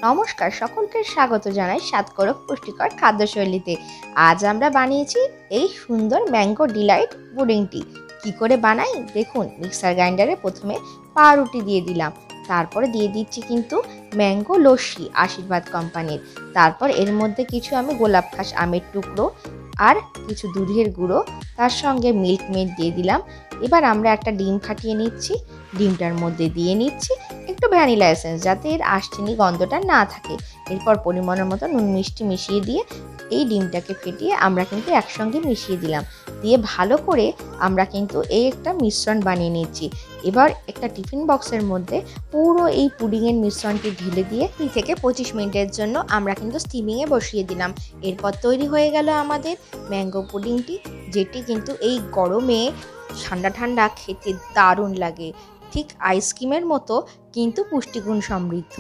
নমস্কার, সকলকে স্বাগত জানাই স্বাদকর পুষ্টিকর খাদ্যশৈলীতে। আজ আমরা বানিয়েছি এই সুন্দর ম্যাঙ্গো ডিলাইট পুডিংটি। কি করে বানাই দেখুন। মিক্সার গ্রাইন্ডারে প্রথমে পাউরুটি দিয়ে দিলাম, তারপরে দিয়ে দিচ্ছি কিন্তু ম্যাঙ্গো লস্যি আশীর্বাদ কোম্পানির। তারপর এর মধ্যে কিছু আমি গোলাপ খাস আমের টুকরো আর কিছু দুধের গুঁড়ো, তার সঙ্গে মিল্ক মেড দিয়ে দিলাম। এবার আমরা একটা ডিম ফাটিয়ে নিচ্ছি, ডিমটার মধ্যে দিয়ে নিচ্ছি একটু ভ্যানিলা এসেন্স, যাতে এর আষ্টনি গন্ধটা না থাকে। এরপর পরিমাণের মতো নুন মিষ্টি মিশিয়ে দিয়ে এই ডিমটাকে ফেটিয়ে আমরা কিন্তু একসঙ্গে মিশিয়ে দিলাম। দিয়ে ভালো করে আমরা কিন্তু এই একটা মিশ্রণ বানিয়ে নিচ্ছি। এবার একটা টিফিন বক্সের মধ্যে পুরো এই পুডিংয়ের মিশ্রণটি ঢেলে দিয়ে 20 থেকে 25 মিনিটের জন্য আমরা কিন্তু স্টিমিংয়ে বসিয়ে দিলাম। এরপর তৈরি হয়ে গেল আমাদের ম্যাঙ্গো পুডিংটি, যেটি কিন্তু এই গরমে ঠান্ডা ঠান্ডা খেতে দারুণ লাগে। ঠিক আইসক্রিমের মতো কিন্তু পুষ্টিগুণ সমৃদ্ধ।